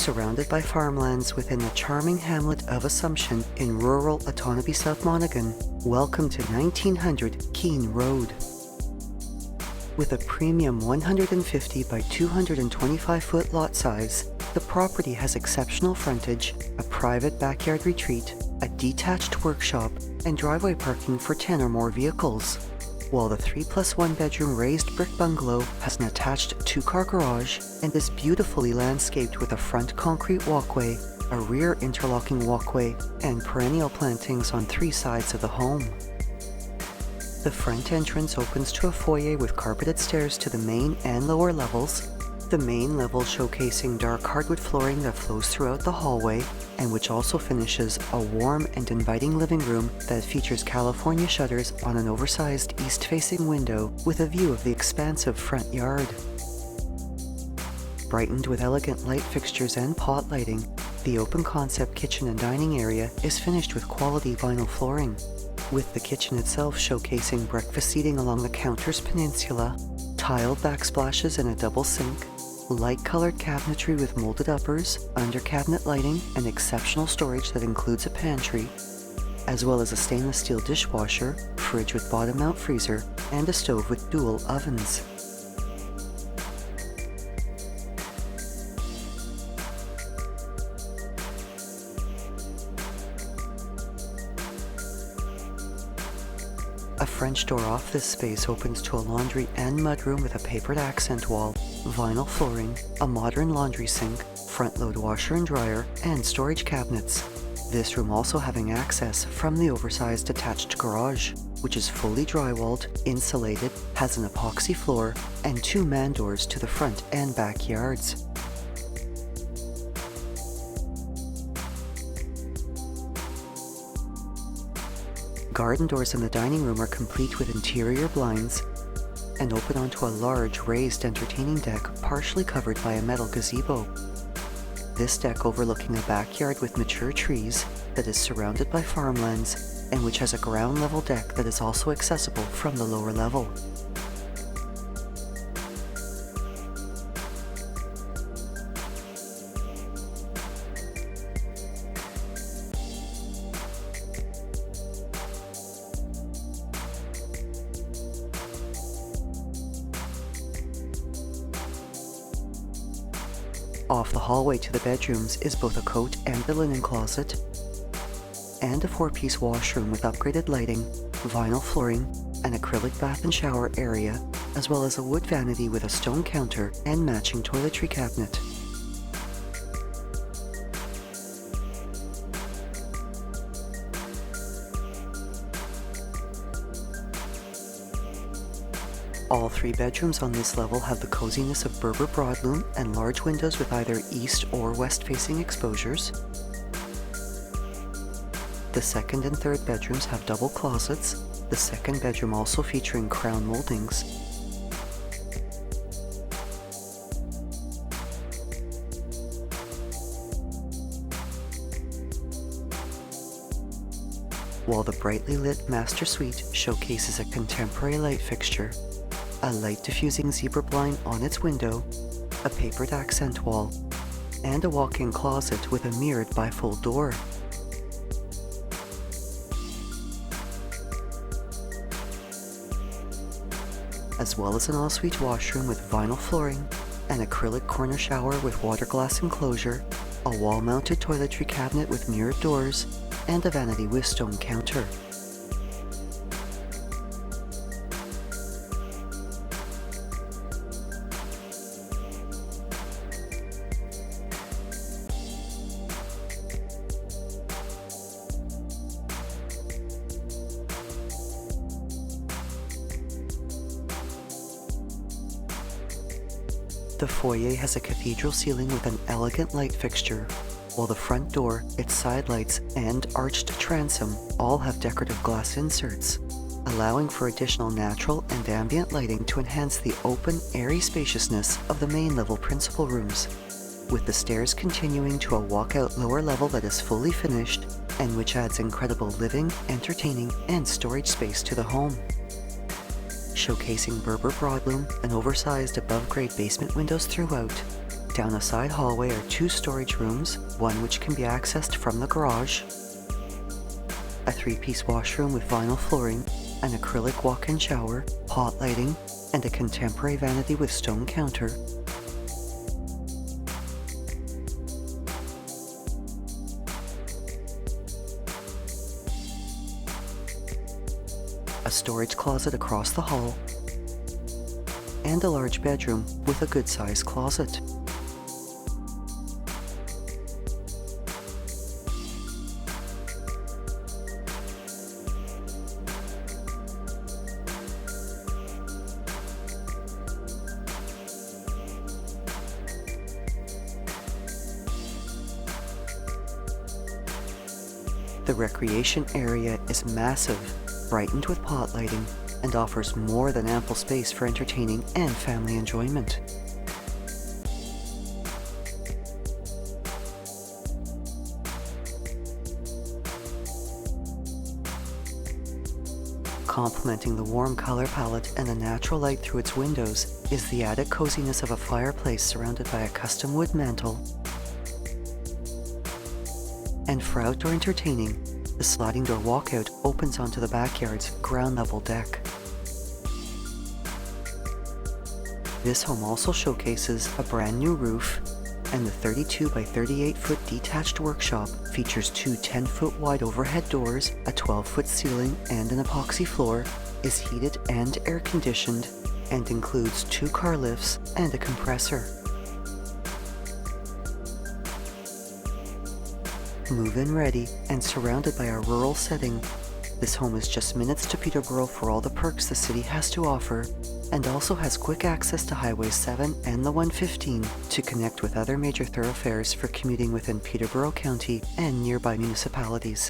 surrounded by farmlands within the charming hamlet of Assumption in rural Otonabee-South Monaghan. Welcome to 1900 Keene Road. With a premium 150 by 225 foot lot size, the property has exceptional frontage, a private backyard retreat, a detached workshop, and driveway parking for 10 or more vehicles. While the 3+1 bedroom raised brick bungalow has an attached 2-car garage and is beautifully landscaped with a front concrete walkway, a rear interlocking walkway, and perennial plantings on 3 sides of the home. The front entrance opens to a foyer with carpeted stairs to the main and lower levels, the main level showcasing dark hardwood flooring that flows throughout the hallway, and which also finishes a warm and inviting living room that features California shutters on an oversized east-facing window with a view of the expansive front yard. Brightened with elegant light fixtures and pot lighting, the open-concept kitchen and dining area is finished with quality vinyl flooring, with the kitchen itself showcasing breakfast seating along the counter's peninsula, tiled backsplashes and a double sink, light-colored cabinetry with molded uppers, under-cabinet lighting, and exceptional storage that includes a pantry, as well as a stainless steel dishwasher, fridge with bottom-mount freezer, and a stove with dual ovens. A French door off this space opens to a laundry and mudroom with a papered accent wall, vinyl flooring, a modern laundry sink, front-load washer and dryer, and storage cabinets. This room also having access from the oversized detached garage, which is fully drywalled, insulated, has an epoxy floor, and 2 man doors to the front and back yards. Garden doors in the dining room are complete with interior blinds and open onto a large raised entertaining deck partially covered by a metal gazebo. This deck overlooking a backyard with mature trees that is surrounded by farmlands and which has a ground level deck that is also accessible from the lower level. Off the hallway to the bedrooms is both a coat and a linen closet, and a 4-piece washroom with upgraded lighting, vinyl flooring, an acrylic bath and shower area, as well as a wood vanity with a stone counter and matching toiletry cabinet. All 3 bedrooms on this level have the coziness of Berber broadloom and large windows with either east or west-facing exposures. The second and third bedrooms have double closets, the second bedroom also featuring crown moldings. While the brightly lit master suite showcases a contemporary light fixture, a light diffusing zebra blind on its window, a papered accent wall, and a walk-in closet with a mirrored bifold door. As well as an ensuite washroom with vinyl flooring, an acrylic corner shower with water glass enclosure, a wall-mounted toiletry cabinet with mirrored doors, and a vanity with stone counter. The foyer has a cathedral ceiling with an elegant light fixture, while the front door, its side lights, and arched transom all have decorative glass inserts, allowing for additional natural and ambient lighting to enhance the open, airy spaciousness of the main level principal rooms, with the stairs continuing to a walkout lower level that is fully finished and which adds incredible living, entertaining, and storage space to the home. Showcasing Berber broadloom and oversized above-grade basement windows throughout, Down a side hallway are 2 storage rooms, one which can be accessed from the garage, a 3-piece washroom with vinyl flooring, an acrylic walk-in shower, hot lighting, and a contemporary vanity with stone counter. A storage closet across the hall, and a large bedroom with a good-sized closet. The recreation area is massive, brightened with pot lighting, and offers more than ample space for entertaining and family enjoyment. Complementing the warm color palette and the natural light through its windows is the added coziness of a fireplace surrounded by a custom wood mantel. And for outdoor entertaining, the sliding door walkout opens onto the backyard's ground-level deck. This home also showcases a brand new roof, and the 32 by 38 foot detached workshop features 2 10-foot wide overhead doors, a 12-foot ceiling, and an epoxy floor, is heated and air-conditioned, and includes 2 car lifts and a compressor. Move-in ready and surrounded by a rural setting, this home is just minutes to Peterborough for all the perks the city has to offer, and also has quick access to Highway 7 and the 115 to connect with other major thoroughfares for commuting within Peterborough County and nearby municipalities.